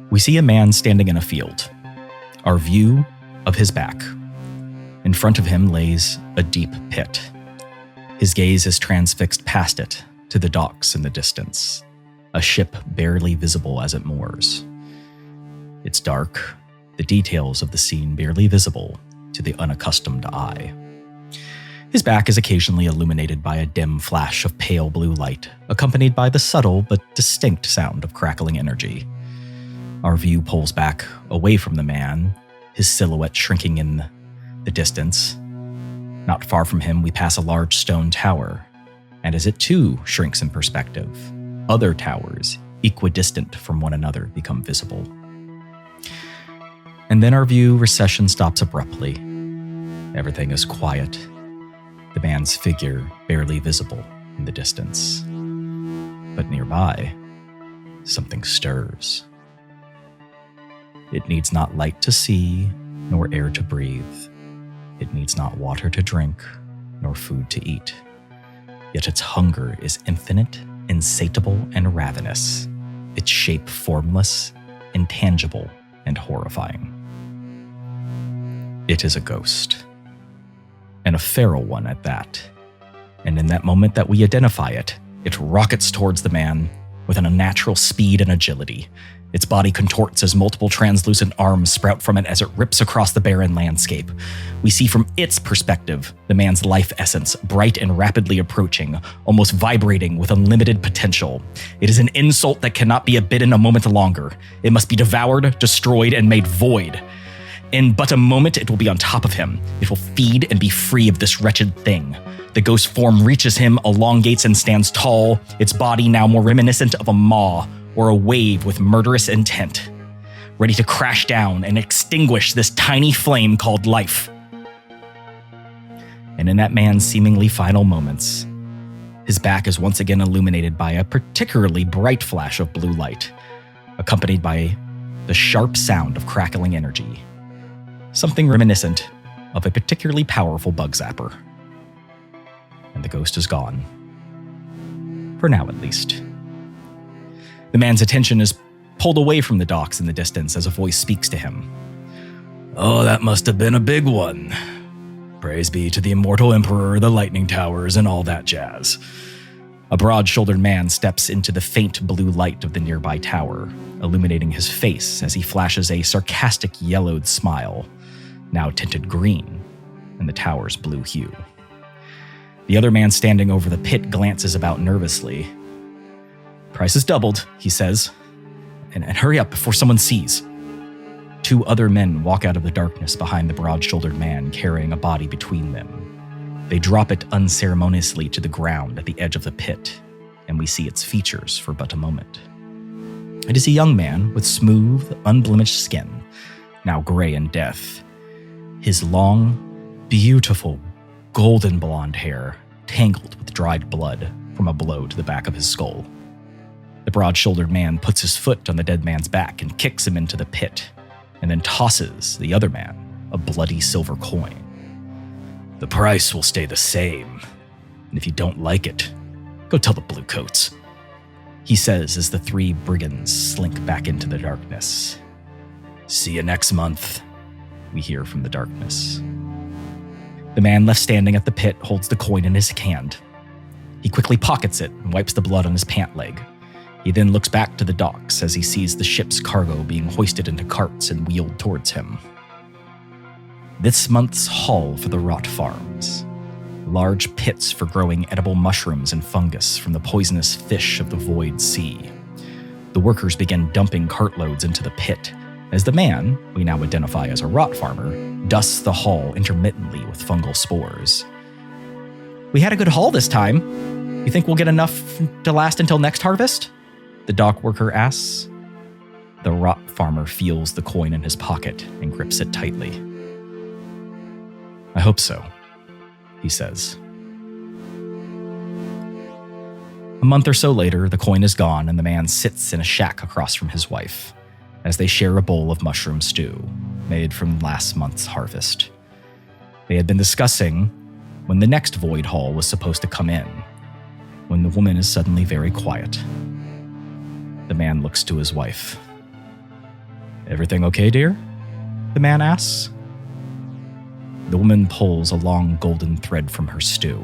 We see a man standing in a field. Our view of his back. In front of him lays a deep pit. His gaze is transfixed past it to the docks in the distance, a ship barely visible as it moors. It's dark, the details of the scene barely visible to the unaccustomed eye. His back is occasionally illuminated by a dim flash of pale blue light, accompanied by the subtle but distinct sound of crackling energy. Our view pulls back away from the man, his silhouette shrinking in the distance. Not far from him, we pass a large stone tower, and as it too shrinks in perspective, other towers, equidistant from one another, become visible. And then our view recession stops abruptly. Everything is quiet. The man's figure barely visible in the distance. But nearby, something stirs. It needs not light to see, nor air to breathe. It needs not water to drink, nor food to eat. Yet its hunger is infinite, insatiable, and ravenous. Its shape formless, intangible, and horrifying. It is a ghost. And a feral one at that. And in that moment that we identify it, it rockets towards the man with an unnatural speed and agility. Its body contorts as multiple translucent arms sprout from it as it rips across the barren landscape. We see from its perspective the man's life essence, bright and rapidly approaching, almost vibrating with unlimited potential. It is an insult that cannot be abidden a moment longer. It must be devoured, destroyed, and made void. In but a moment, it will be on top of him. It will feed and be free of this wretched thing. The ghost form reaches him, elongates, and stands tall, its body now more reminiscent of a maw or a wave with murderous intent, ready to crash down and extinguish this tiny flame called life. And in that man's seemingly final moments, his back is once again illuminated by a particularly bright flash of blue light, accompanied by the sharp sound of crackling energy. Something reminiscent of a particularly powerful bug zapper. And the ghost is gone. For now, at least. The man's attention is pulled away from the docks in the distance as a voice speaks to him. "Oh, that must have been a big one. Praise be to the immortal emperor, the lightning towers, and all that jazz." A broad-shouldered man steps into the faint blue light of the nearby tower, illuminating his face as he flashes a sarcastic yellowed smile, now tinted green in the tower's blue hue. The other man standing over the pit glances about nervously. "Price is doubled," he says, and hurry up before someone sees. Two other men walk out of the darkness behind the broad-shouldered man, carrying a body between them. They drop it unceremoniously to the ground at the edge of the pit, and we see its features for but a moment. It is a young man with smooth, unblemished skin, now gray in death. His long, beautiful, golden blonde hair tangled with dried blood from a blow to the back of his skull. The broad-shouldered man puts his foot on the dead man's back and kicks him into the pit, and then tosses the other man a bloody silver coin. "The price will stay the same, and if you don't like it, go tell the bluecoats," he says as the three brigands slink back into the darkness. "See you next month," we hear from the darkness. The man left standing at the pit holds the coin in his hand. He quickly pockets it and wipes the blood on his pant leg. He then looks back to the docks as he sees the ship's cargo being hoisted into carts and wheeled towards him. This month's haul for the rot farms. Large pits for growing edible mushrooms and fungus from the poisonous fish of the void sea. The workers begin dumping cartloads into the pit, as the man, we now identify as a rot farmer, dusts the hull intermittently with fungal spores. "We had a good haul this time. You think we'll get enough to last until next harvest?" the dock worker asks. The rot farmer feels the coin in his pocket and grips it tightly. "I hope so," he says. A month or so later, the coin is gone and the man sits in a shack across from his wife as they share a bowl of mushroom stew made from last month's harvest. They had been discussing when the next void haul was supposed to come in, when the woman is suddenly very quiet. The man looks to his wife. Everything okay, dear? The man asks. The woman pulls a long golden thread from her stew.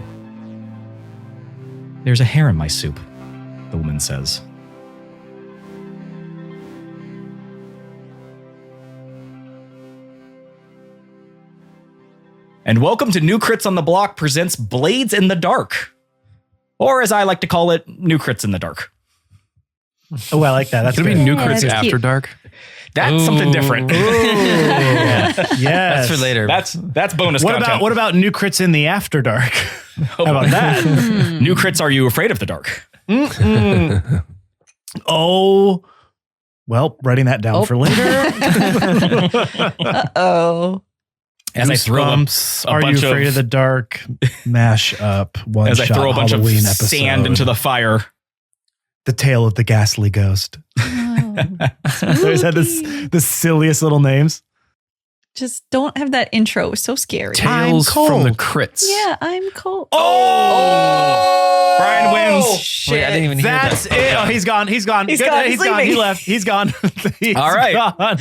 There's a hair in my soup, the woman says. And welcome to New Crits on the Block presents Blades in the Dark. Or as I like to call it, New Crits in the Dark. Oh, I like that. That's going to be New Crits that's After cute. Dark. That's something different. Yes. That's for later. That's bonus content. What about New Crits in the After Dark? How about that? New Crits, are you afraid of the dark? Oh, well, writing that down for later. Uh-oh. As I throw a Are You bunch Afraid of the Dark? Mash up one as shot I throw a bunch Halloween of episode. sand into the fire. The Tale of the Ghastly Ghost. Oh, They always had the silliest little names. just don't have that intro. It was so scary. Tales I'm from the cold. Crits. Yeah, I'm cold. Oh! Brian wins. Shit. Wait, I didn't even hear That's that. it. Oh, he's gone. He's gone. He's Good. gone. He's He's gone. He leaving. left. He's gone. He's All right. gone.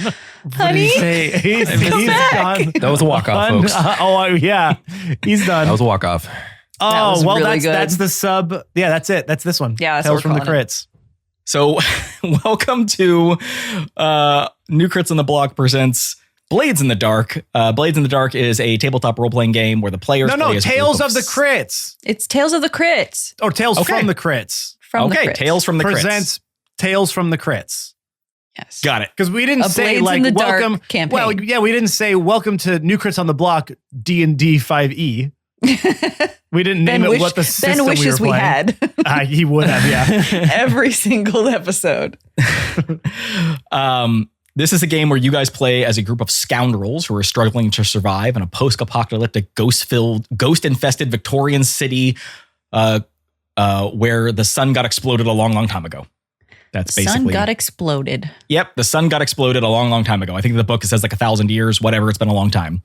Honey, He's come back. gone. That was a walk-off, Done. folks. Yeah. He's done. That was a walk-off. Oh, was well, really good. that's the sub. Yeah, that's it. That's this one. Yeah, that's Tales what from we're the calling Crits. So, welcome to New Crits on the Block presents Blades in the Dark. Blades in the Dark is a tabletop role-playing game where the players play as a Tales group of the Crits. It's Tales of the Crits. Or Tales Okay. from the Crits. From the Okay, Crits. Tales from the Presents Tales from the Crits. Yes. Crits. Got it. Because we didn't A say Blades like in the Dark welcome campaign. Well, yeah, we didn't say welcome to New Crits on the Block D&D 5e. We didn't name it what the system Ben wishes we we were had playing. He would have, yeah. every single episode. This is a game where you guys play as a group of scoundrels who are struggling to survive in a post-apocalyptic, ghost-infested Victorian city where the sun got exploded a long, long time ago. That's basically... Sun got exploded. Yep, the sun got exploded a long, long time ago. I think the book says like 1,000 years, whatever. It's been a long time.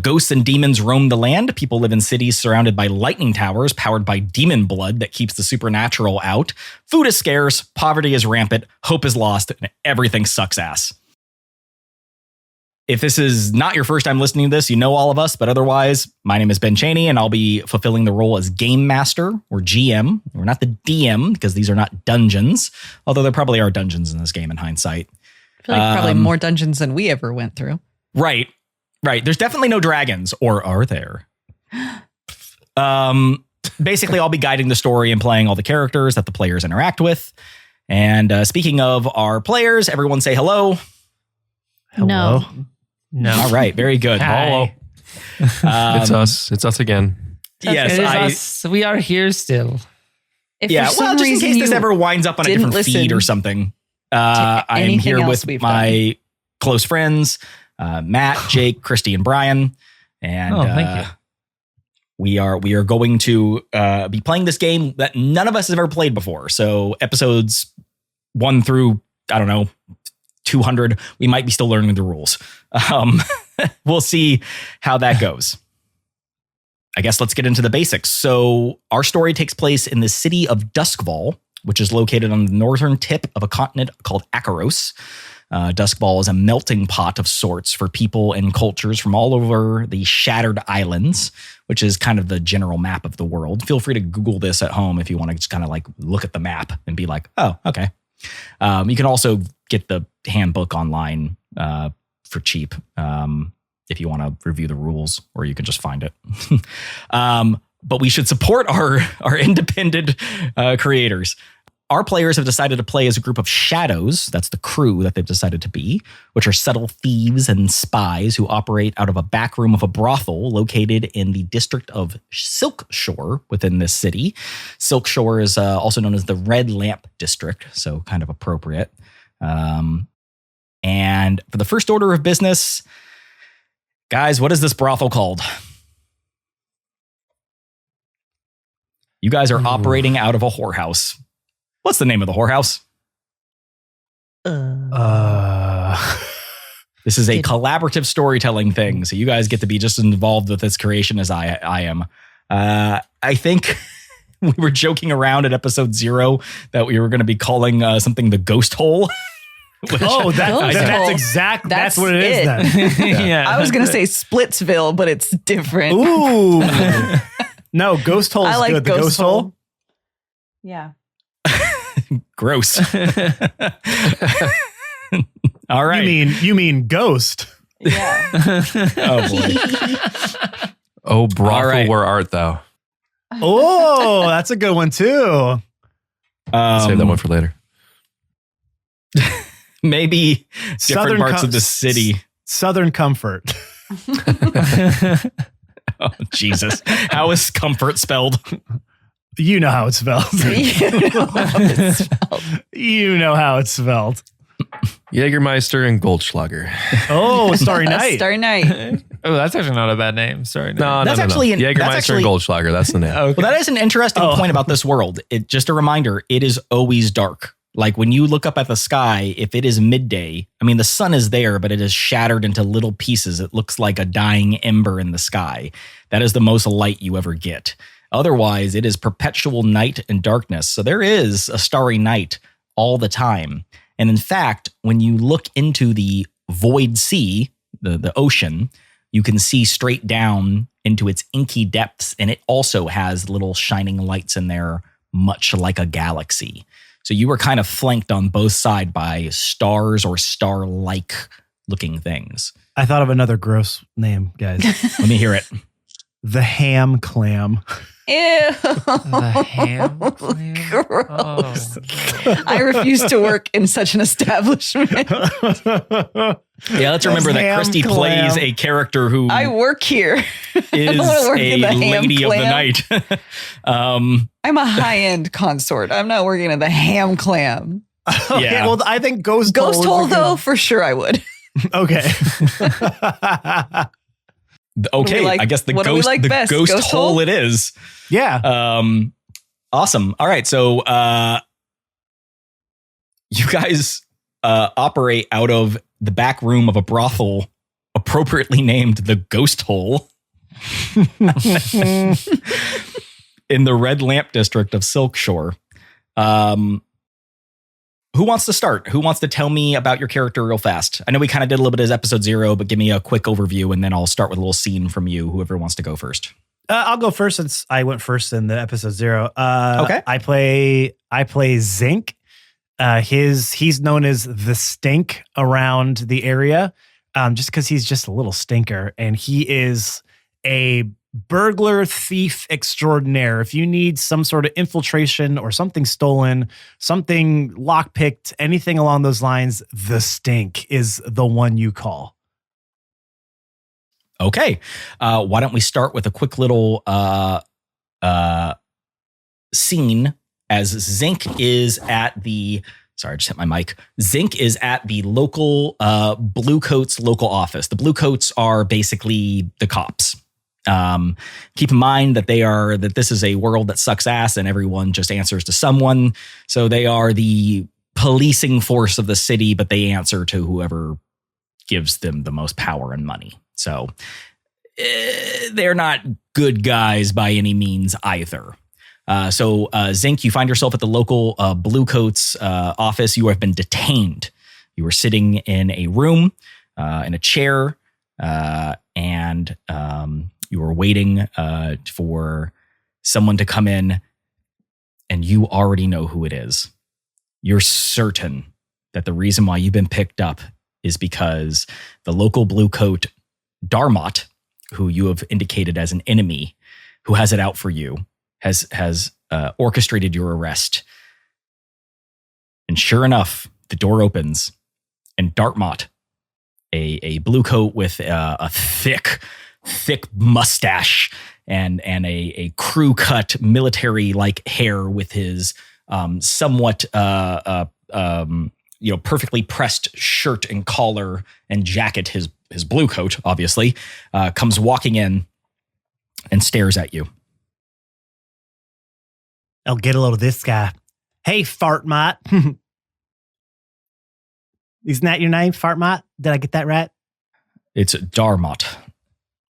Ghosts and demons roam the land. People live in cities surrounded by lightning towers powered by demon blood that keeps the supernatural out. Food is scarce, poverty is rampant, hope is lost, and everything sucks ass. If this is not your first time listening to this, you know all of us, but otherwise, my name is Ben Chaney, and I'll be fulfilling the role as Game Master, or GM. We're not the DM, because these are not dungeons, although there probably are dungeons in this game in hindsight. I feel like probably more dungeons than we ever went through. Right. There's definitely no dragons, or are there? Basically, I'll be guiding the story and playing all the characters that the players interact with. And speaking of our players, everyone say hello. Hello. No. All right, very good. Hi. It's us. It's us again. Yes, It is us. We are here still. If Yeah, for some well, just in reason case this you ever winds up on a didn't different feed or listen something. I am anything here else with we've my close friends, Matt, Jake, Christy, and Brian. And Thank you. we are going to be playing this game that none of us have ever played before. So episodes 1 through, 200, we might be still learning the rules. We'll see how that goes. I guess let's get into the basics. So our story takes place in the city of Duskval, which is located on the northern tip of a continent called Akaros. Duskval is a melting pot of sorts for people and cultures from all over the Shattered Islands, which is kind of the general map of the world. Feel free to Google this at home if you want to just kind of like look at the map and be like, oh, okay. You can also get the handbook online for cheap if you want to review the rules, or you can just find it. But we should support our independent creators. Our players have decided to play as a group of shadows. That's the crew that they've decided to be, which are subtle thieves and spies who operate out of a back room of a brothel located in the district of Silkshore within this city. Silkshore is also known as the Red Lamp District, so kind of appropriate. And for the first order of business, guys, what is this brothel called? You guys are operating out of a whorehouse. What's the name of the whorehouse? This is a collaborative storytelling thing, so you guys get to be just as involved with its creation as I am. I think we were joking around at episode 0 that we were going to be calling something the ghost hole, Oh, that's exact. That's what it is then. Yeah. I was going to say Splitsville, but it's different. Ooh. No, Ghost Hole is I like good. The Ghost Hole. Yeah. Gross. All right. You mean Ghost? Yeah. Oh boy. Oh, brothel, All right. where art thou? Oh, that's a good one too. Save that one for later. Maybe different parts of the city. Southern Comfort. Oh, Jesus. How is comfort spelled? You know how it's spelled. You know how it's spelled. Jägermeister and Goldschlager. Oh, Starry Night. Starry Night. Oh, that's actually not a bad name. Sorry. No. Jägermeister and Goldschlager. That's the name. Okay. Well, that is an interesting point about this world. Just a reminder, it is always dark. Like when you look up at the sky, if it is midday, I mean, the sun is there, but it is shattered into little pieces. It looks like a dying ember in the sky. That is the most light you ever get. Otherwise, it is perpetual night and darkness. So there is a starry night all the time. And in fact, when you look into the void sea, the ocean, you can see straight down into its inky depths. And it also has little shining lights in there, much like a galaxy. So you were kind of flanked on both sides by stars or star-like looking things. I thought of another gross name, guys. Let me hear it. The Ham Clam. Ew. The ham clam? Gross. Oh, I refuse to work in such an establishment. Yeah, let's remember that Ham Christy clam. plays a character who I work here. is wanna work a in the ham lady of the clam. night. I'm a high-end consort. I'm not working at the Ham Clam. Okay, Yeah. well, I think Ghost Ghost Hole Hole, is a though, for sure I would. good- Okay. Okay, We like- I guess the what do we ghost, like the best? ghost Ghost hole hole? it is. Yeah. Awesome. All right, so you guys operate out of the back room of a brothel, appropriately named the Ghost Hole, in the Red Lamp district of Silk Shore. Who wants to start? Who wants to tell me about your character real fast? I know we kind of did a little bit as episode 0, but give me a quick overview, and then I'll start with a little scene from you, whoever wants to go first. I'll go first since I went first in the episode 0. Okay. I play Zinc. He's known as the Stink around the area, just because he's just a little stinker, and he is a burglar thief extraordinaire. If you need some sort of infiltration or something stolen, something lockpicked, anything along those lines, the Stink is the one you call. Okay. Why don't we start with a quick little scene as Zinc is at the... Sorry, I just hit my mic. Zinc is at the local Bluecoats local office. The Bluecoats are basically the cops. Keep in mind that that this is a world that sucks ass and everyone just answers to someone. So they are the policing force of the city, but they answer to whoever gives them the most power and money. So they're not good guys by any means either. So Zinc, you find yourself at the local Bluecoats office. You have been detained. You were sitting in a room, in a chair, and you were waiting for someone to come in, and you already know who it is. You're certain that the reason why you've been picked up is because the local Bluecoat, Darmot, who you have indicated as an enemy, who has it out for you, has orchestrated your arrest. And sure enough, the door opens, and Dartmouth, a Bluecoat with a thick mustache and a crew cut military-like hair with his somewhat perfectly pressed shirt and collar and jacket, his Bluecoat, obviously, comes walking in and stares at you. I'll get a load of this guy. Hey, Fartmot. Isn't that your name, Fartmot? Did I get that right? It's Darmot.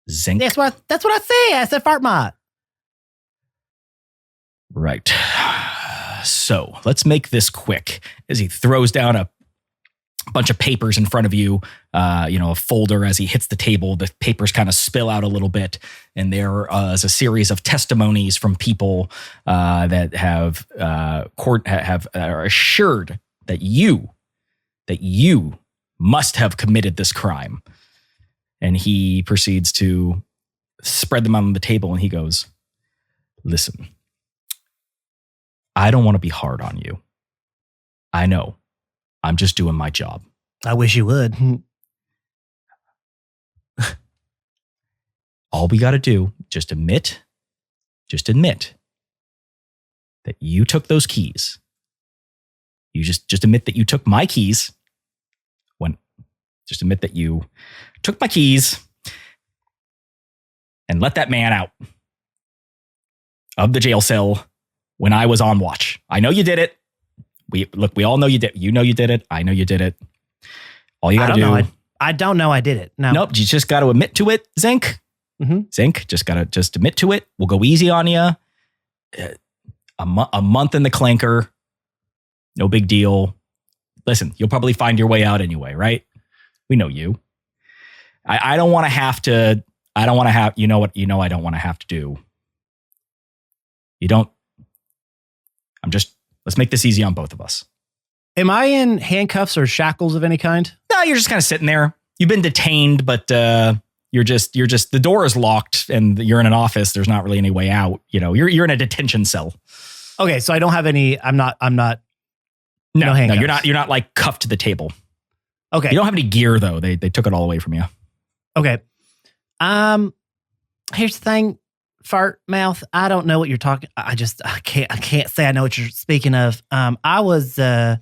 Zinc. That's what I say. I said Fartmot. Right. So let's make this quick as he throws down bunch of papers in front of you, a folder. As he hits the table, the papers kind of spill out a little bit. And there is a series of testimonies from people that are assured that you must have committed this crime. And he proceeds to spread them on the table, and he goes, listen, I don't want to be hard on you. I know. I'm just doing my job. I wish you would. All we got to do, just admit that you took those keys. You just admit that you took my keys. Just admit that you took my keys and let that man out of the jail cell when I was on watch. I know you did it. We all know you did. You know you did it. I know you did it. All you got to do. I don't know I did it. No. Nope. You just got to admit to it, Zinc. Mm-hmm. Zinc, just admit to it. We'll go easy on you. A month in the clanker. No big deal. Listen, you'll probably find your way out anyway, right? We know you. I don't want to have to. I don't want to have. You know what? I don't want to have to do. You don't. Let's make this easy on both of us. Am I in handcuffs or shackles of any kind? No, you're just kind of sitting there. You've been detained, but you're just the door is locked and you're in an office. There's not really any way out. You're in a detention cell. Okay, so I don't have any. I'm not. No, handcuffs. You're not like cuffed to the table. Okay. You don't have any gear though. They took it all away from you. Okay. Here's the thing. Fart mouth. I don't know what you're talking. I can't say I know what you're speaking of. I was having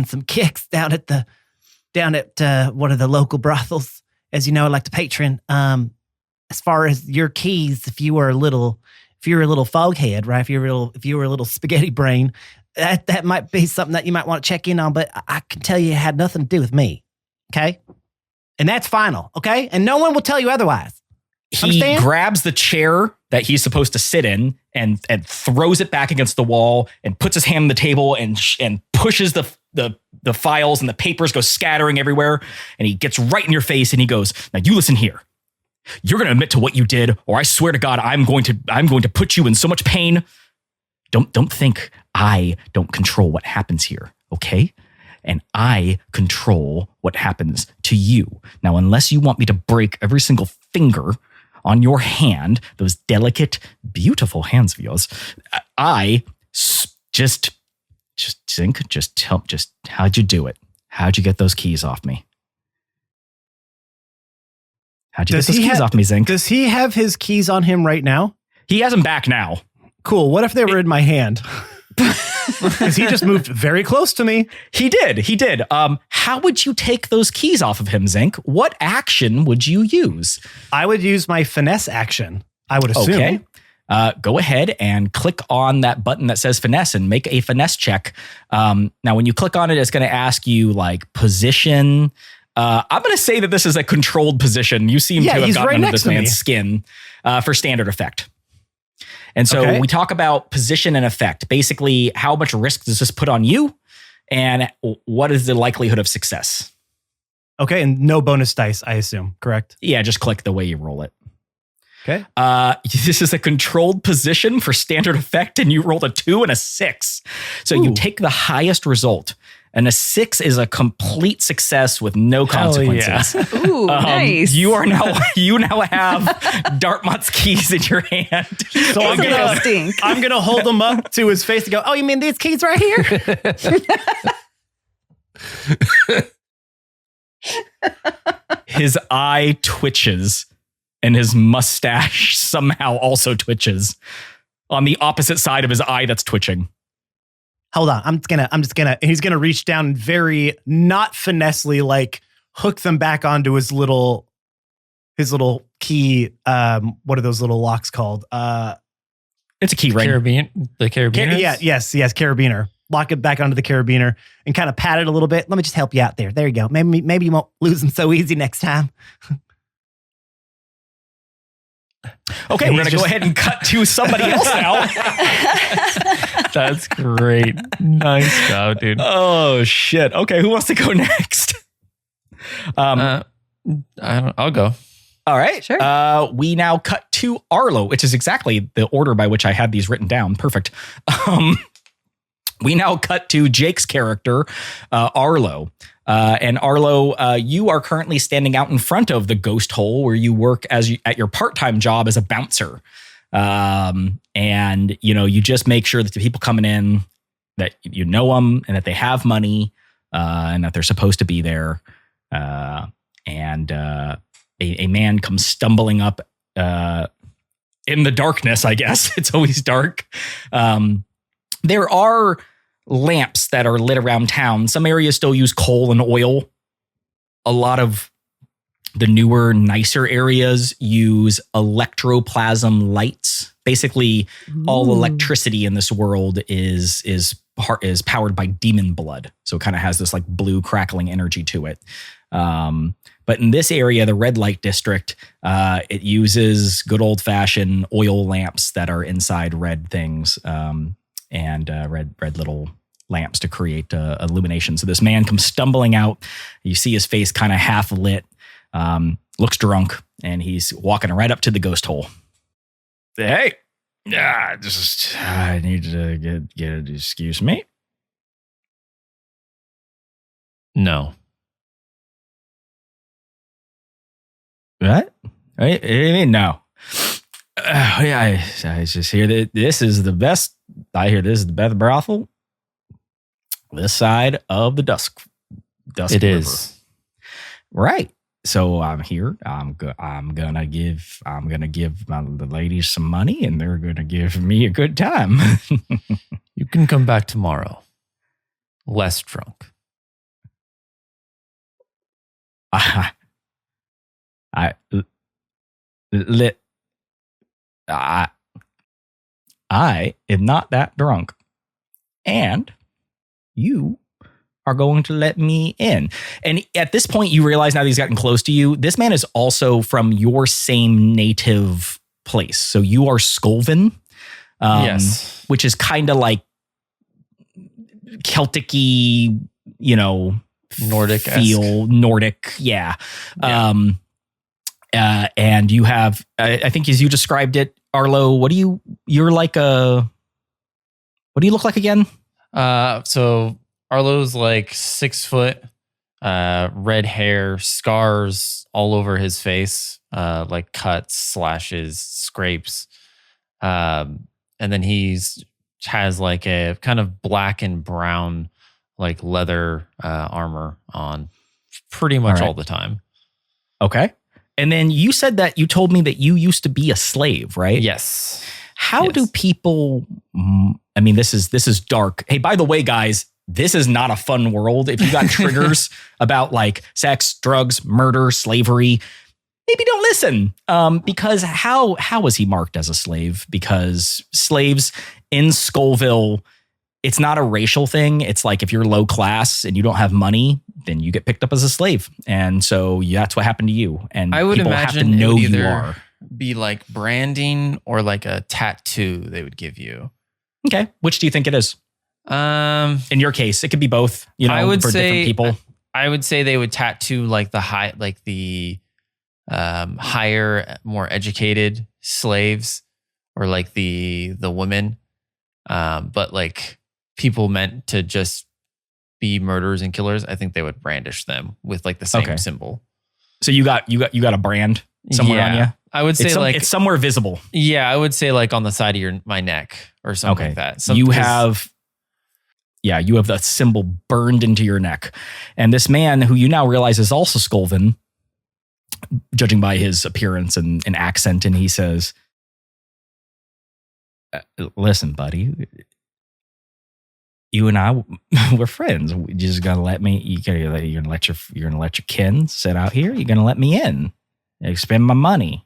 some kicks down at one of the local brothels. As you know, I like to patron. As far as your keys, if you were a little foghead, right? If you were a little spaghetti brain, that might be something that you might want to check in on. But I can tell you, it had nothing to do with me. Okay, and that's final. Okay, and no one will tell you otherwise. He grabs the chair that he's supposed to sit in and throws it back against the wall and puts his hand on the table and pushes the files, and the papers go scattering everywhere. And he gets right in your face and he goes, "Now you listen here. You're going to admit to what you did, or I swear to God, I'm going to put you in so much pain. Don't think I don't control what happens here, okay? And I control what happens to you. Now, unless you want me to break every single finger on your hand, those delicate, beautiful hands of yours, just how'd you do it? How'd you get those keys off me? How'd you get those keys off me, Zink? Does he have his keys on him right now? He has them back now. Cool. What if they were in my hand? Because he just moved very close to me. He did. How would you take those keys off of him, Zink? What action would you use? I would use my finesse action, I would assume. Okay. Go ahead and click on that button that says finesse and make a finesse check. Now, when you click on it, it's going to ask you like position. I'm going to say that this is a controlled position. You seem to have gotten under this man's skin for standard effect. And so we talk about position and effect. Basically, how much risk does this put on you? And what is the likelihood of success? Okay, and no bonus dice, I assume, correct? Yeah, just click the way you roll it. Okay. This is a controlled position for standard effect, and you rolled a 2 and a 6. So you take the highest result. And a 6 is a complete success with no consequences. Yeah. Ooh, nice. You now have Dartmouth's keys in your hand. So I'm gonna hold them up to his face and go, "Oh, you mean these keys right here?" His eye twitches, and his mustache somehow also twitches on the opposite side of his eye that's twitching. Hold on. He's gonna reach down and very not finessely like hook them back onto his little key. What are those little locks called? It's a key ring. The carabiner? Yes, carabiner. Lock it back onto the carabiner and kind of pat it a little bit. Let me just help you out there. There you go. Maybe you won't lose them so easy next time. Okay, we're going to go ahead and cut to somebody else now. That's great. Nice job, dude. Oh shit. Okay, who wants to go next? I'll go. All right. Sure. We now cut to Arlo, which is exactly the order by which I had these written down. Perfect. We now cut to Jake's character, Arlo. And Arlo, you are currently standing out in front of the ghost hole where you work at your part-time job as a bouncer. And you just make sure that the people coming in, that you know them and that they have money, and that they're supposed to be there. And a man comes stumbling up in the darkness, I guess. It's always dark. There are lamps that are lit around town. Some areas still use coal and oil. A lot of the newer, nicer areas use electroplasm lights. Basically, all electricity in this world is powered by demon blood. So it kind of has this like blue crackling energy to it. But in this area, the red light district, it uses good old fashioned oil lamps that are inside red things, and red little lamps to create illumination. So this man comes stumbling out. You see his face kind of half lit, looks drunk, and he's walking right up to the ghost hole. Hey, I need to get excuse me. No. What? I mean, no. Yeah, I just hear that this is the best. I hear this is the best brothel this side of the Dusk It River. is. Right. So I'm here. I'm gonna give the ladies some money, and they're gonna give me a good time. You can come back tomorrow. Less drunk. I am not that drunk, and you are going to let me in. And at this point, you realize now that he's gotten close to you, this man is also from your same native place. So you are Skolven, Yes. which is kind of like Celtic-y, Nordic-esque. feel, Nordic, yeah. And you have, I think as you described it, Arlo, what do you look like again? So Arlo's like 6 foot, red hair, scars all over his face, like cuts, slashes, scrapes. And then has like a kind of black and brown, like leather armor on pretty much all the time. Okay. And then you said that you told me that you used to be a slave, right? Yes. How do people, I mean, this is dark. Hey, by the way, guys, this is not a fun world. If you got triggers about like sex, drugs, murder, slavery, maybe don't listen. Because how was he marked as a slave? Because slaves in Skullville, it's not a racial thing. It's like if you're low class and you don't have money, then you get picked up as a slave. And so that's what happened to you. And I would people imagine have to know it would you either are. be like branding or like a tattoo they would give you. Okay. Which do you think it is? In your case, it could be both, I would for say, different people. I would say they would tattoo like the higher, more educated slaves or like the women. But like people meant to just be murderers and killers, I think they would brandish them with like the same symbol. So you got a brand somewhere on you? I would say it's somewhere visible. Yeah, I would say like on the side of my neck or something like that. You have the symbol burned into your neck. And this man, who you now realize is also Skolven, judging by his appearance and accent, and he says, listen, buddy, you and I, we're friends. You just gonna let me, you're gonna let your kin sit out here? You're gonna let me in and spend my money?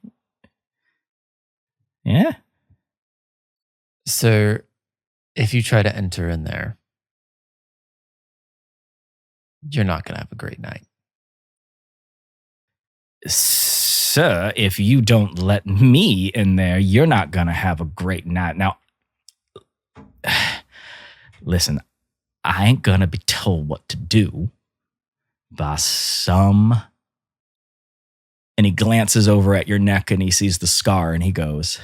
Yeah. So if you try to enter in there, you're not going to have a great night. Sir, if you don't let me in there, you're not going to have a great night. Now, listen, I ain't gonna be told what to do by some. And he glances over at your neck and he sees the scar and he goes,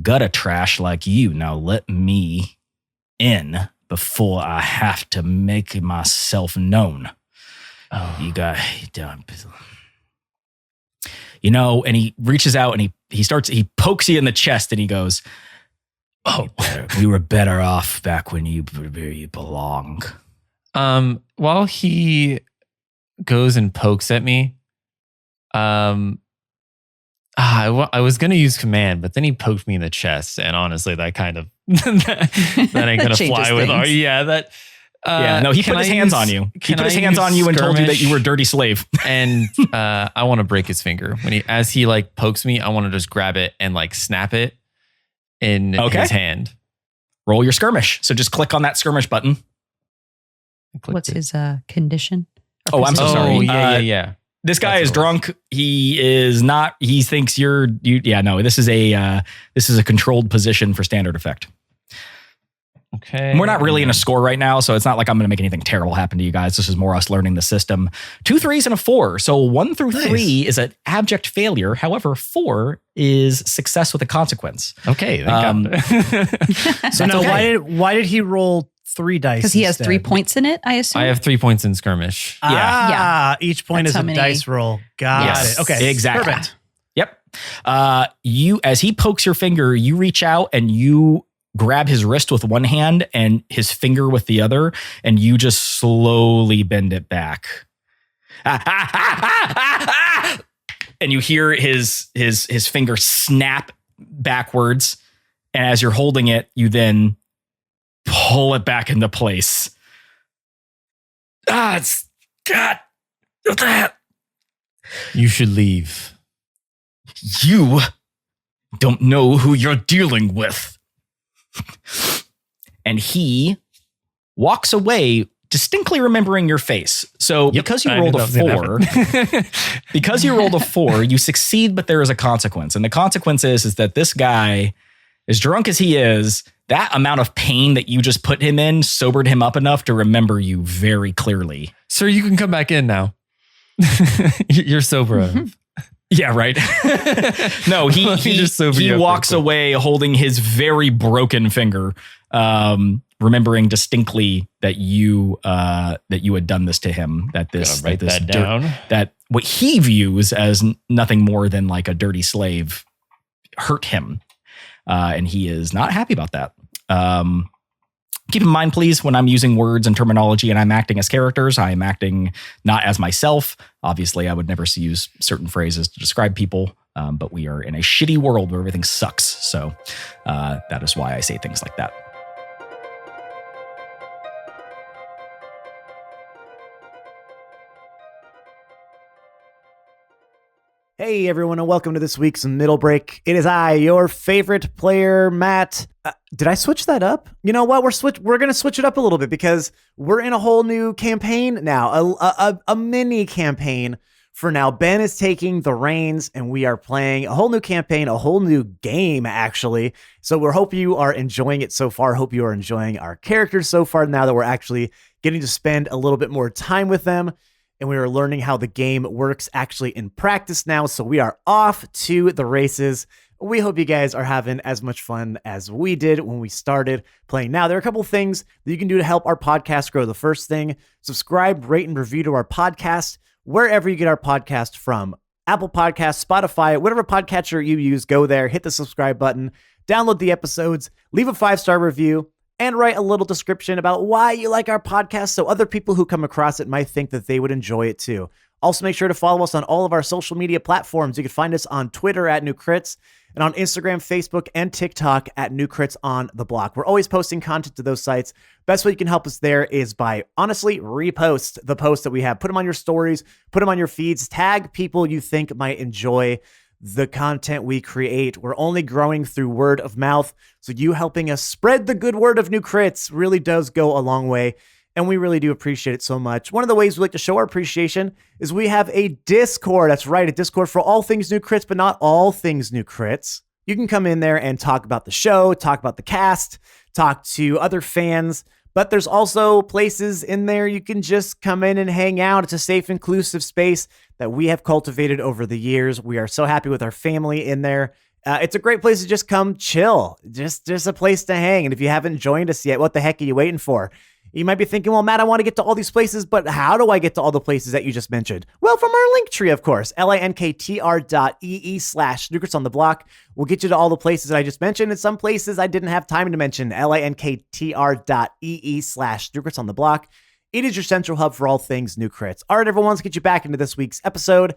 gutter trash like you. Now let me in before I have to make myself known. Oh, you got, you know, and he reaches out and he pokes you in the chest and he goes, oh, we were better off back when you where you belong. While he goes and pokes at me, I was going to use command, but then he poked me in the chest. And honestly, that kind of, that ain't going to fly with our, no, he put his hands on you. He put his hands on you and told you that you were a dirty slave. And I want to break his finger. As he like pokes me, I want to just grab it and like snap it in his hand. Roll your skirmish. So just click on that skirmish button. What's his condition? Oh, I'm so sorry. Yeah. This guy is drunk. He is not. He thinks you're. No. This is a controlled position for standard effect. Okay. And we're not really in a score right now, so it's not like I'm going to make anything terrible happen to you guys. This is more us learning the system. 2 3s and a 4. So 1 through 3 is an abject failure. However, 4 is success with a consequence. Okay. So now, why did he roll 3 dice? Because he has 3 points in it, I assume. I have 3 points in skirmish. Yeah. Each point is a dice roll. Got it. Okay. Exactly. Perfect. Yep. As he pokes your finger, you reach out and you grab his wrist with one hand and his finger with the other, and you just slowly bend it back. And you hear his finger snap backwards. And as you're holding it, you then pull it back into place. It's God. What the heck? You should leave. You don't know who you're dealing with. And he walks away, distinctly remembering your face. So because you rolled a 4, you succeed, but there is a consequence. And the consequence is that this guy, as drunk as he is, that amount of pain that you just put him in sobered him up enough to remember you very clearly. Sir, you can come back in now. You're sober. Yeah, right. No, he walks away holding his very broken finger, remembering distinctly that you had done this to him. That what he views as nothing more than like a dirty slave hurt him, and he is not happy about that. Keep in mind, please, when I'm using words and terminology and I'm acting as characters, I am acting not as myself. Obviously, I would never use certain phrases to describe people, but we are in a shitty world where everything sucks. So that is why I say things like that. Hey everyone, and welcome to this week's Middle Break. It is I, your favorite player, Matt. Did I switch that up? You know what? We're going to switch it up a little bit because we're in a whole new campaign now, a mini campaign for now. Ben is taking the reins and we are playing a whole new campaign, a whole new game, actually. So we hope you are enjoying it so far. Hope you are enjoying our characters so far now that we're actually getting to spend a little bit more time with them. And we are learning how the game works actually in practice now. So we are off to the races. We hope you guys are having as much fun as we did when we started playing. Now, there are a couple things that you can do to help our podcast grow. The first thing, subscribe, rate, and review to our podcast, wherever you get our podcast from. Apple Podcasts, Spotify, whatever podcatcher you use, go there, hit the subscribe button, download the episodes, leave a 5-star review, and write a little description about why you like our podcast so other people who come across it might think that they would enjoy it too. Also, make sure to follow us on all of our social media platforms. You can find us on Twitter at New Crits and on Instagram, Facebook, and TikTok at New Crits on the Block. We're always posting content to those sites. Best way you can help us there is by honestly repost the posts that we have. Put them on your stories, put them on your feeds, tag people you think might enjoy the content we create. We're only growing through word of mouth. So you helping us spread the good word of New Crits really does go a long way. And we really do appreciate it so much. One of the ways we like to show our appreciation is we have a Discord. That's right, a Discord for all things New Crits, but not all things New Crits. You can come in there and talk about the show, talk about the cast, talk to other fans. But there's also places in there you can just come in and hang out. It's a safe, inclusive space that we have cultivated over the years. We are so happy with our family in there. It's a great place to just come chill. Just a place to hang. And if you haven't joined us yet, what the heck are you waiting for? You might be thinking, well, Matt, I want to get to all these places, but how do I get to all the places that you just mentioned? Well, from our link tree, of course, linktr.ee/snookers-on-the-block will get you to all the places that I just mentioned. And some places I didn't have time to mention, linktr.ee/snookers-on-the-block. It is your central hub for all things New Crits. All right, everyone, let's get you back into this week's episode.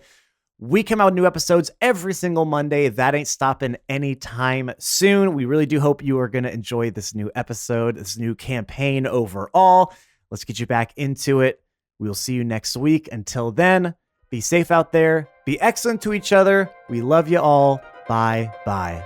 We come out with new episodes every single Monday. That ain't stopping anytime soon. We really do hope you are going to enjoy this new episode, this new campaign overall. Let's get you back into it. We will see you next week. Until then, be safe out there. Be excellent to each other. We love you all. Bye-bye.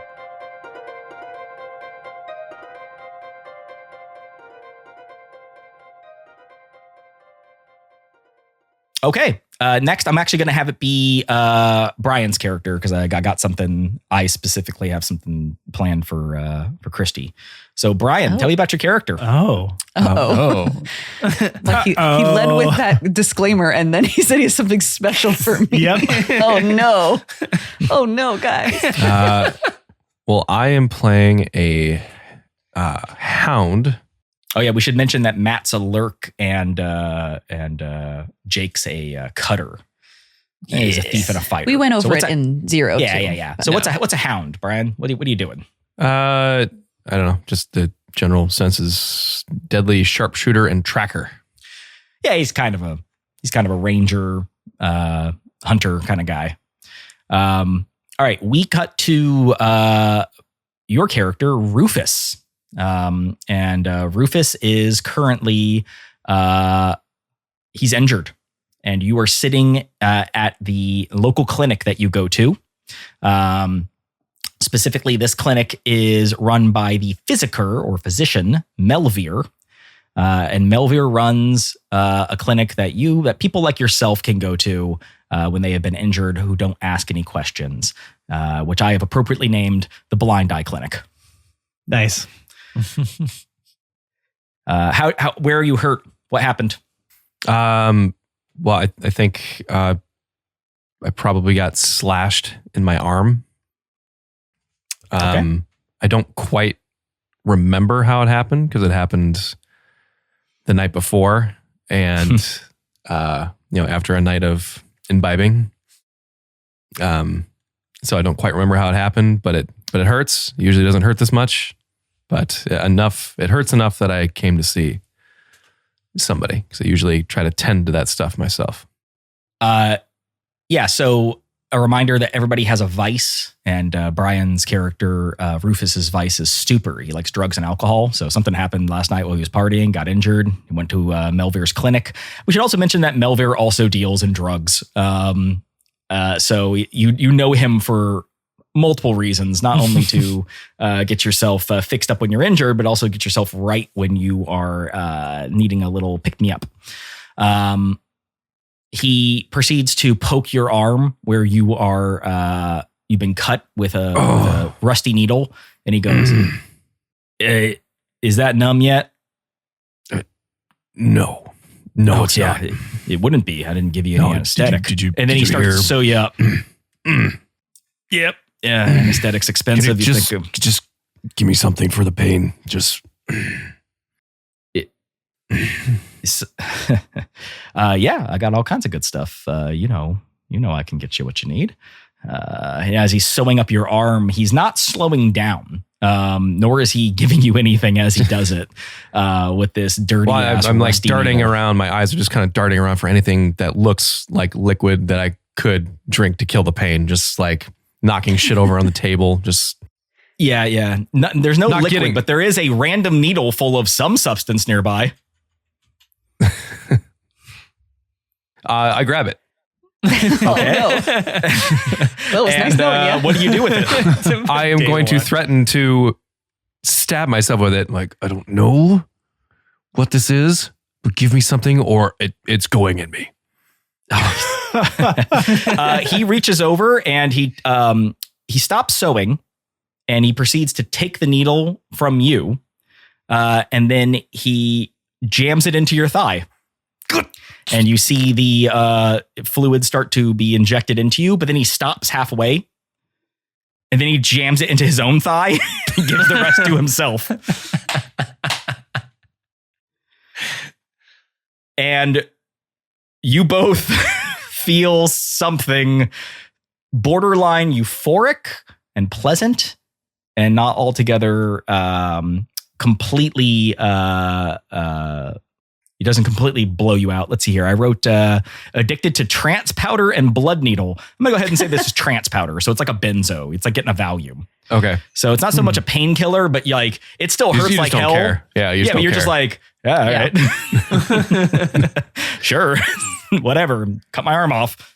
Okay. Next, I'm actually going to have it be Brian's character because I got something. I specifically have something planned for Christy. So, Brian, tell me about your character. Like he led with that disclaimer, and then he said he has something special for me. Yep. Oh no, guys. Well, I am playing a hound. Oh yeah, we should mention that Matt's a lurk and Jake's a cutter. Yeah. He's a thief and a fighter. We went over it in zero. Yeah. So what's a hound, Brian? What are you doing? I don't know. Just the general sense is deadly sharpshooter and tracker. Yeah, he's kind of a ranger, hunter kind of guy. All right, we cut to your character, Rufus. And Rufus is currently he's injured, and you are sitting at the local clinic that you go to. Specifically, this clinic is run by the physician Melvir, and Melvir runs a clinic that people like yourself can go to when they have been injured who don't ask any questions, which I have appropriately named the Blind Eye Clinic. Nice. Where are you hurt? What happened? Well, I think I probably got slashed in my arm. Okay. I don't quite remember how it happened because it happened the night before, and after a night of imbibing. So I don't quite remember how it happened, but it hurts. It usually doesn't hurt this much. But it hurts enough that I came to see somebody because I usually try to tend to that stuff myself. So a reminder that everybody has a vice, and Brian's character, Rufus's vice is stupor. He likes drugs and alcohol. So something happened last night while he was partying, got injured. He went to Melvir's clinic. We should also mention that Melvir also deals in drugs. So you know him for multiple reasons, not only to get yourself fixed up when you're injured, but also get yourself right when you are needing a little pick-me-up. He proceeds to poke your arm where you are, you've been cut with a rusty needle, and he goes, is that numb yet? No, it's not. It wouldn't be. I didn't give you any anesthetic. And then he starts to sew you up. Yep. Yeah, anesthetic's expensive. Just give me something for the pain. I got all kinds of good stuff. You know, I can get you what you need. As he's sewing up your arm, he's not slowing down, nor is he giving you anything as he does it with this dirty ass. I'm like darting needle around. My eyes are just kind of darting around for anything that looks like liquid that I could drink to kill the pain. Just like knocking shit over on the table. Just yeah. There's no liquid, but there is a random needle full of some substance nearby. I grab it. Okay. Oh, no. Well, it was nice knowing you. What do you do with it? I am going to threaten to stab myself with it. Like, I don't know what this is, but give me something or it's going in me. He reaches over and he stops sewing, and he proceeds to take the needle from you. And then he jams it into your thigh. And you see the fluid start to be injected into you, but then he stops halfway. And then he jams it into his own thigh and gives the rest to himself. And you both feel something borderline euphoric and pleasant and not altogether completely it doesn't completely blow you out. Let's see here. I wrote addicted to trance powder and blood needle. I'm gonna go ahead and say this is trance powder. So it's like a benzo. It's like getting a Valium. Okay. So it's not so much a painkiller, but like it still hurts You like just don't hell. care. Yeah, you just But don't you're care. just like, yeah, all right. Sure. Whatever. Cut my arm off.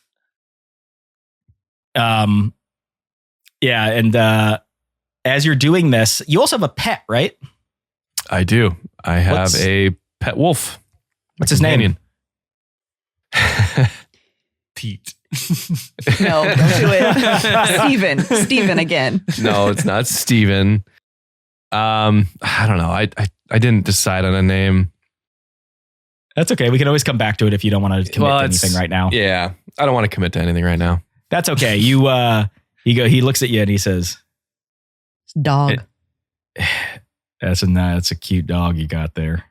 Yeah, and as you're doing this, you also have a pet, right? I do. I have a pet wolf. What's his name? Pete. No, don't do it. Steven again. No, it's not Steven. I don't know. I didn't decide on a name. That's okay. We can always come back to it if you don't want to commit to anything right now. Yeah, I don't want to commit to anything right now. That's okay. He looks at you and he says, Dog. That's a cute dog you got there.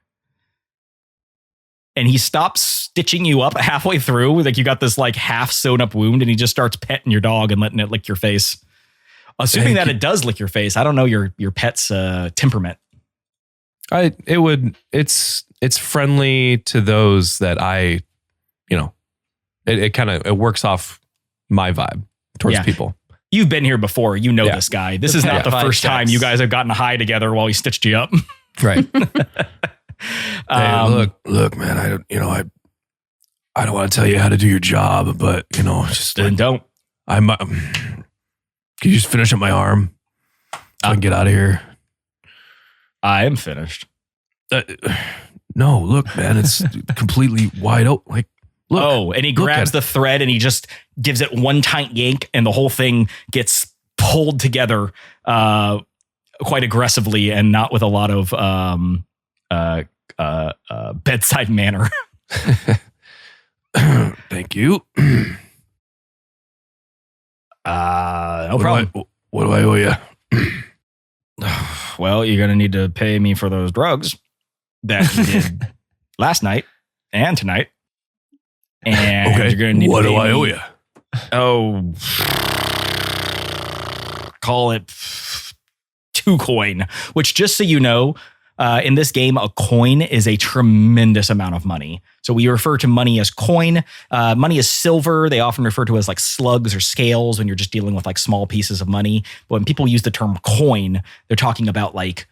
And he stops stitching you up halfway through. Like you got this like half sewn up wound and he just starts petting your dog and letting it lick your face. Assuming that it does lick your face. I don't know your pet's temperament. It's friendly to those that it works off my vibe towards people. You've been here before. You know this guy. This is not the first time you guys have gotten high together while he stitched you up. Right. Hey, look, man. I don't want to tell you how to do your job, but just Then don't. can you just finish up my arm so I can get out of here? I am finished. No, look, man. It's completely wide open. Like, look. And he grabs the thread and he just gives it one tight yank, and the whole thing gets pulled together quite aggressively and not with a lot of bedside manner. Thank you. No problem. What do I owe you? Well, you're going to need to pay me for those drugs that you did last night and tonight. And Okay. you're going to need What to do pay I me- owe you? Oh, call it 2 coin, which, just so you know, in this game, a coin is a tremendous amount of money. So we refer to money as coin. Money is silver. They often refer to it as like slugs or scales when you're just dealing with like small pieces of money. But when people use the term coin, they're talking about like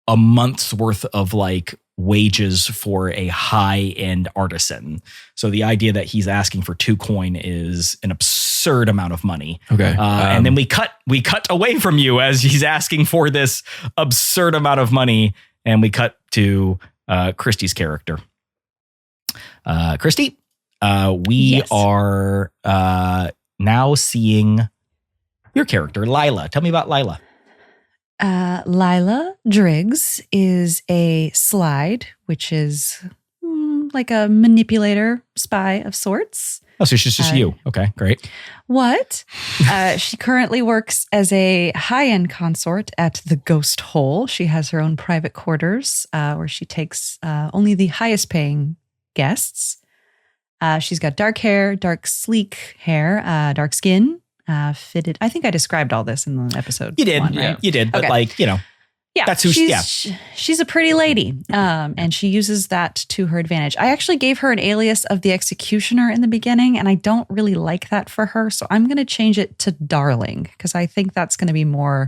a month's worth of like wages for a high-end artisan. So the idea that he's asking for 2 coin is an absurd amount of money. Okay. And then we cut away from you as he's asking for this absurd amount of money, and we cut to Christy's character. Christy, we Yes. are now seeing your character, Lila. Tell me about Lila. Lila Driggs is a slide, which is like a manipulator spy of sorts. Oh, so she's just you. Okay, great. What? She currently works as a high-end consort at the Ghost Hole. She has her own private quarters where she takes only the highest-paying guests. She's got dark hair, dark sleek hair, dark skin, fitted. I think I described all this in the episode. You did. 1, right? You did. But Okay. Yeah, That's who she's a pretty lady, and she uses that to her advantage. I actually gave her an alias of the Executioner in the beginning, and I don't really like that for her, so I'm going to change it to Darling because I think that's going to be more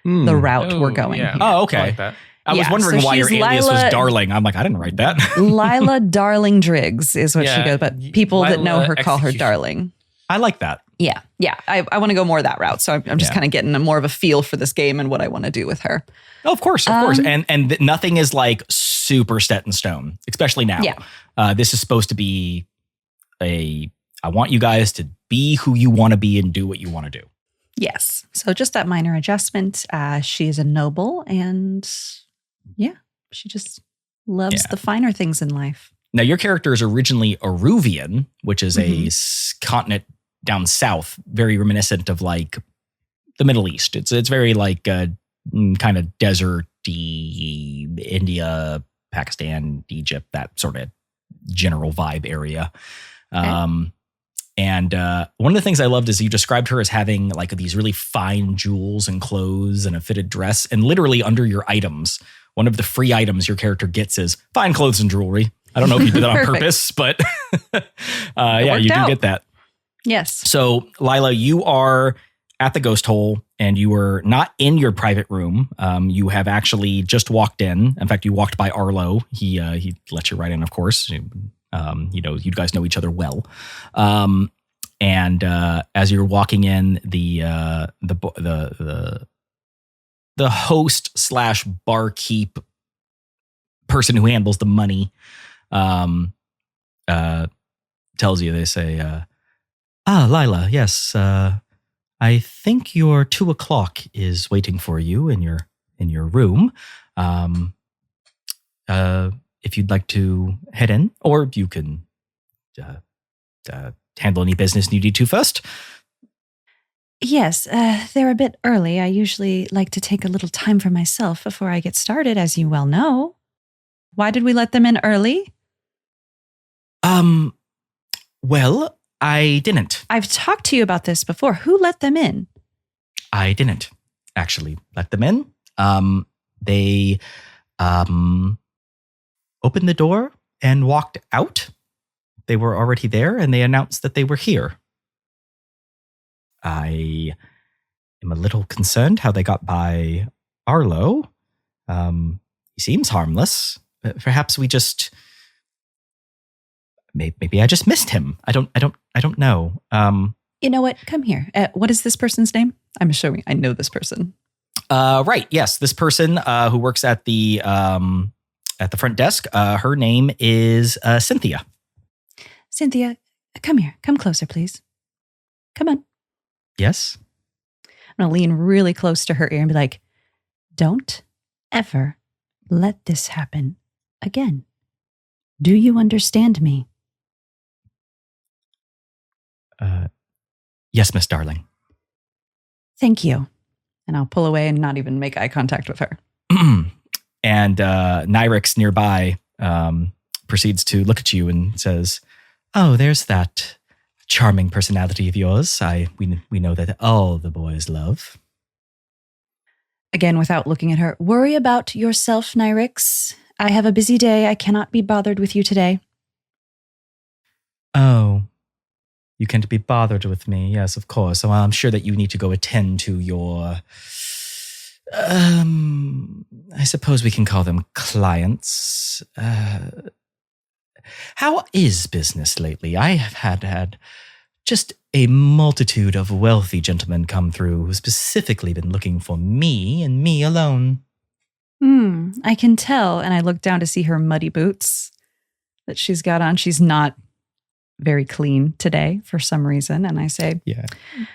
the route we're going here. Oh, okay. I like that. I was Yeah, wondering so why your she's alias was Lila- Darling. I'm like, I didn't write that. Lila Darling Driggs is what she Yeah, goes, but people that know Lila her call her Execution. Darling. I like that. Yeah. I want to go more that route, so I'm just Yeah. kind of getting more of a feel for this game and what I want to do with her. Oh, of course. And nothing is like super set in stone, especially now. Yeah. This is supposed to be I want you guys to be who you want to be and do what you want to do. Yes. So just that minor adjustment. She is a noble and She just loves Yeah. the finer things in life. Now, your character is originally Aruvian, which is a continent down south, very reminiscent of like the Middle East. It's very like kind of deserty, India, Pakistan, Egypt, that sort of general vibe area. And one of the things I loved is you described her as having like these really fine jewels and clothes and a fitted dress. And literally under your items, one of the free items your character gets is fine clothes and jewelry. I don't know if you did that on Perfect. purpose, but yeah, you do out. get that. Yes. So, Lila, you are at the ghost hole and you are not in your private room. You have actually just walked in. In fact, you walked by Arlo. He let you right in, of course. You guys know each other well. And as you're walking in, the host / barkeep person who handles the money tells you, they say, Lila, yes, I think your 2:00 is waiting for you in your room. If you'd like to head in, or you can handle any business you need to first. Yes, they're a bit early. I usually like to take a little time for myself before I get started, as you well know. Why did we let them in early? Well, I didn't. I've talked to you about this before. Who let them in? I didn't actually let them in. They opened the door and walked out. They were already there and they announced that they were here. I am a little concerned how they got by Arlo. He seems harmless. Perhaps we just maybe I just missed him. I don't know. You know what? Come here. What is this person's name? I'm assuming I know this person. Right. Yes, this person who works at the front desk. Her name is Cynthia. Cynthia, come here. Come closer, please. Come on. Yes. I'm going to lean really close to her ear and be like, don't ever let this happen again. Do you understand me? Yes, Miss Darling. Thank you. And I'll pull away and not even make eye contact with her. And Nyrix nearby proceeds to look at you and says, "Oh, there's that charming personality of yours. We know that all the boys love." Again, without looking at her, worry about yourself, Nyrix. I have a busy day. I cannot be bothered with you today. Oh, you can't be bothered with me. Yes, of course. Well, I'm sure that you need to go attend to your, I suppose we can call them clients. How is business lately? I have had just a multitude of wealthy gentlemen come through who specifically been looking for me and me alone. I can tell. And I look down to see her muddy boots that she's got on. She's not very clean today for some reason. And I say, Yeah.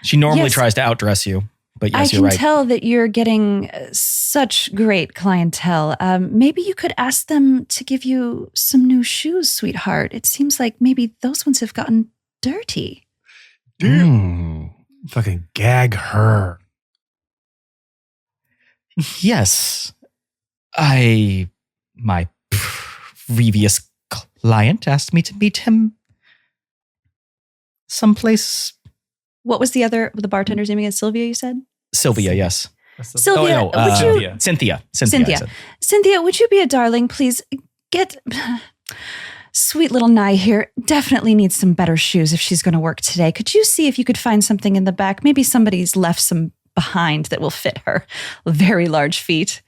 She normally Yes. tries to outdress you, but yes, I you're can right. tell that you're getting such great clientele. Maybe you could ask them to give you some new shoes, sweetheart. It seems like maybe those ones have gotten dirty. Fucking gag her. Yes. My previous client asked me to meet him someplace. What was the bartender's name again? Sylvia, you said? Sylvia, yes. Sylvia, would you, Cynthia. Cynthia. I said. Cynthia, would you be a darling? Please get sweet little Nye here. Definitely needs some better shoes if she's going to work today. Could you see if you could find something in the back? Maybe somebody's left some behind that will fit her very large feet.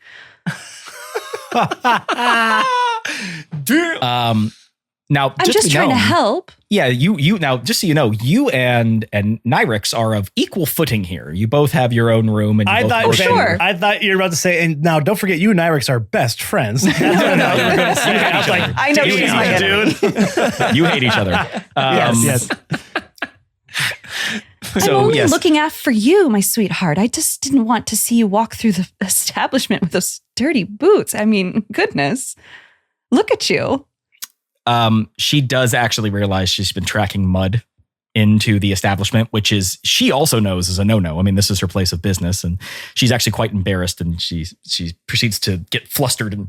Now, I'm just trying to help. Yeah, you now, just so you know, you and Nyrix are of equal footing here. You both have your own room, and you both work sure. together. I thought you were about to say, and now don't forget, you and Nyrix are best friends. That's what I thought you were going to say. I was like, I know You she's hate my each enemy. other. You hate each other. Yes. yes. I'm only looking out for you, my sweetheart. I just didn't want to see you walk through the establishment with those dirty boots. I mean, goodness, look at you. She does actually realize she's been tracking mud into the establishment, which is, she also knows is a no-no. I mean, this is her place of business, and she's actually quite embarrassed, and she proceeds to get flustered and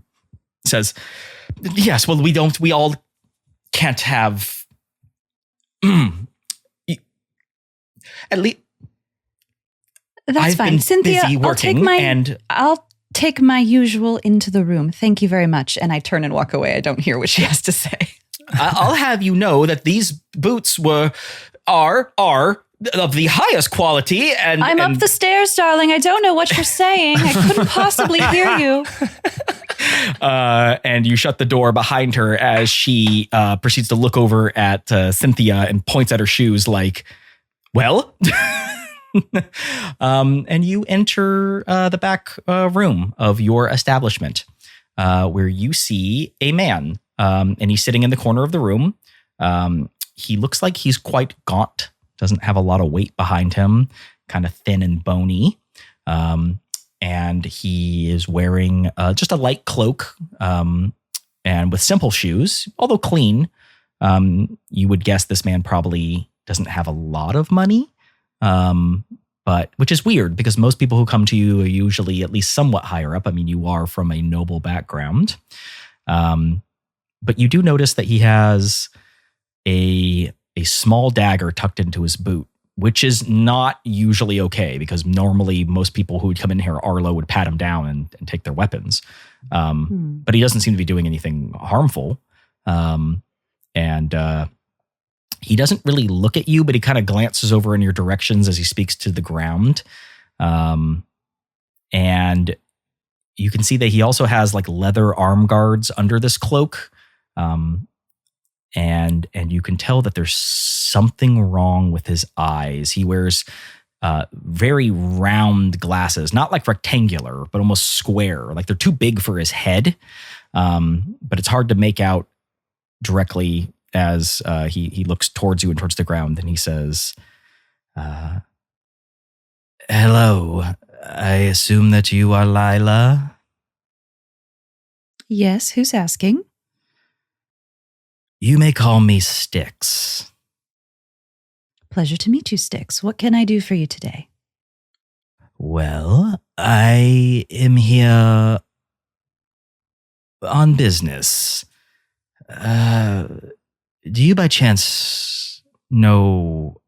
says, yes, well, we all can't have, at least. That's I've fine. been Cynthia, busy working, I'll take my usual into the room. Thank you very much. And I turn and walk away. I don't hear what she has to say. I'll have you know that these boots are of the highest quality. And I'm up the stairs, darling. I don't know what you're saying. I couldn't possibly hear you. And you shut the door behind her as she proceeds to look over at Cynthia and points at her shoes like, well, and you enter the back room of your establishment where you see a man. And he's sitting in the corner of the room. He looks like he's quite gaunt, doesn't have a lot of weight behind him, kind of thin and bony. And he is wearing just a light cloak and with simple shoes, although clean. You would guess this man probably doesn't have a lot of money, but which is weird because most people who come to you are usually at least somewhat higher up. I mean, you are from a noble background. But you do notice that he has a small dagger tucked into his boot, which is not usually okay because normally most people who would come in here, Arlo would pat him down and take their weapons. But he doesn't seem to be doing anything harmful. And he doesn't really look at you, but he kind of glances over in your directions as he speaks to the ground. And you can see that he also has like leather arm guards under this cloak. And you can tell that there's something wrong with his eyes. He wears very round glasses, not like rectangular, but almost square. Like they're too big for his head. But it's hard to make out directly as he looks towards you and towards the ground. And he says, hello, I assume that you are Lila? Yes, who's asking? You may call me Styx. Pleasure to meet you, Styx. What can I do for you today? Well, I am here on business. Do you by chance know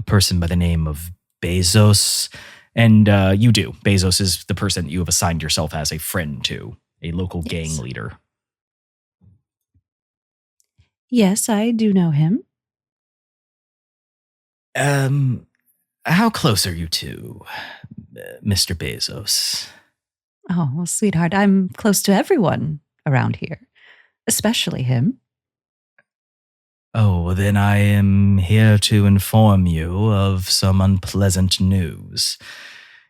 a person by the name of Bezos? And you do. Bezos is the person you have assigned yourself as a friend to, a local gang leader. Yes, I do know him. How close are you to Mr. Bezos? Oh, well, sweetheart, I'm close to everyone around here, especially him. Oh, then I am here to inform you of some unpleasant news.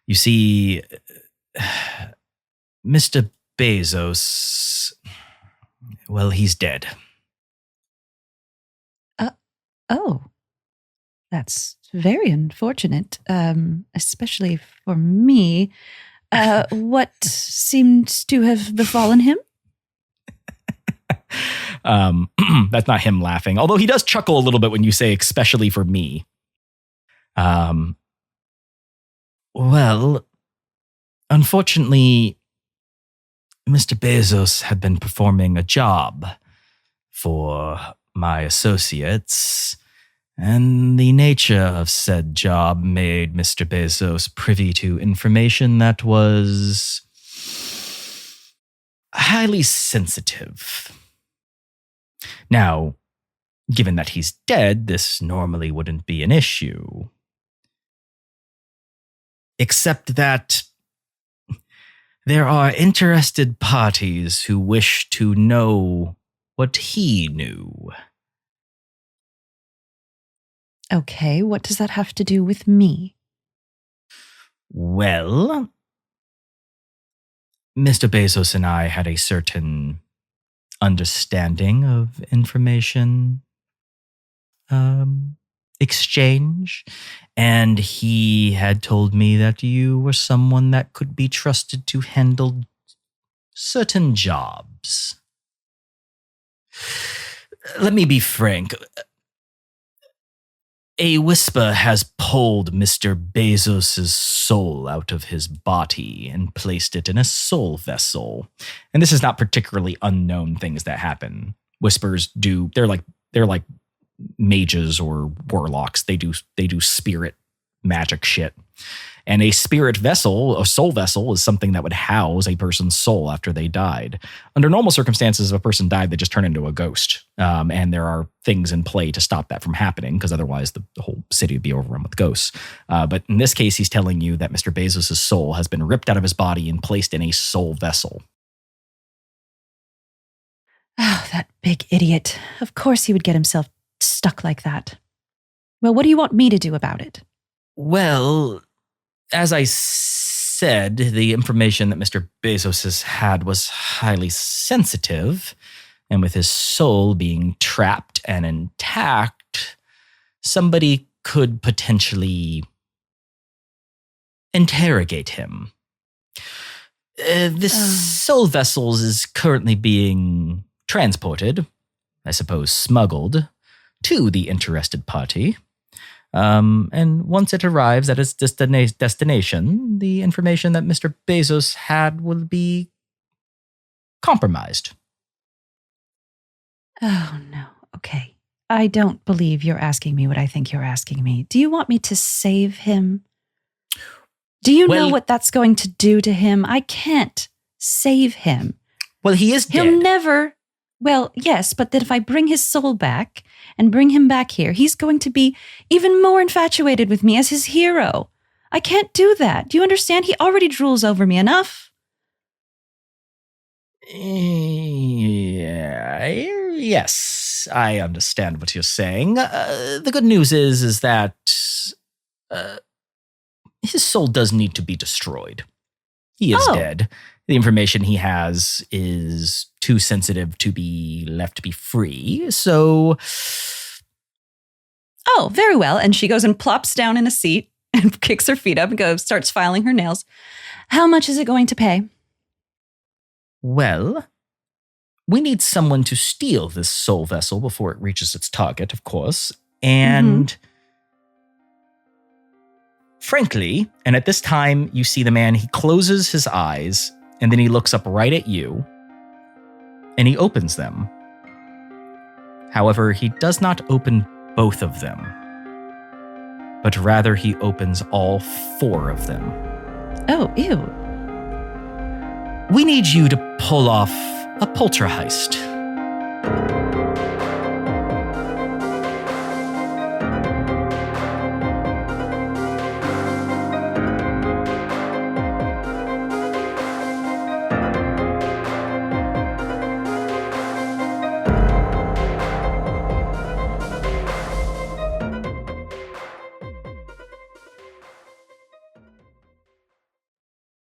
You see, Mr. Bezos, well, he's dead. Oh, that's very unfortunate, especially for me. What seems to have befallen him? That's not him laughing, although he does chuckle a little bit when you say, especially for me. Well, unfortunately, Mr. Bezos had been performing a job for my associates, and the nature of said job made Mr. Bezos privy to information that was highly sensitive. Now, given that he's dead, this normally wouldn't be an issue. Except that there are interested parties who wish to know what he knew. Okay, what does that have to do with me? Well, Mr. Bezos and I had a certain understanding of information. exchange, and he had told me that you were someone that could be trusted to handle certain jobs. Let me be frank. A whisper has pulled Mr. Bezos' soul out of his body and placed it in a soul vessel. And this is not particularly unknown things that happen. Whispers do, they're like mages or warlocks. They do spirit magic shit. And a spirit vessel, a soul vessel, is something that would house a person's soul after they died. Under normal circumstances, if a person died, they just turn into a ghost. And there are things in play to stop that from happening, because otherwise the whole city would be overrun with ghosts. But in this case, he's telling you that Mr. Bezos' soul has been ripped out of his body and placed in a soul vessel. Oh, that big idiot. Of course he would get himself stuck like that. Well, what do you want me to do about it? Well, as I said, the information that Mr. Bezos has had was highly sensitive, and with his soul being trapped and intact, somebody could potentially interrogate him. This soul vessel is currently being transported, I suppose smuggled, to the interested party. And once it arrives at its destination, the information that Mr. Bezos had will be compromised. Oh, no. Okay. I don't believe you're asking me what I think you're asking me. Do you want me to save him? Do you know what that's going to do to him? I can't save him. Well, he is dead. He'll never... Well, yes, but that if I bring his soul back and bring him back here, he's going to be even more infatuated with me as his hero. I can't do that. Do you understand? He already drools over me enough. Yeah, yes, I understand what you're saying. The good news is that his soul does need to be destroyed. He is dead. The information he has is too sensitive to be left to be free, so... Oh, very well. And she goes and plops down in a seat and kicks her feet up and starts filing her nails. How much is it going to pay? Well, we need someone to steal this soul vessel before it reaches its target, of course. And frankly, and at this time, you see the man, he closes his eyes, and then he looks up right at you, and he opens them. However, he does not open both of them, but rather he opens all four of them. Oh, ew. We need you to pull off a Polter heist.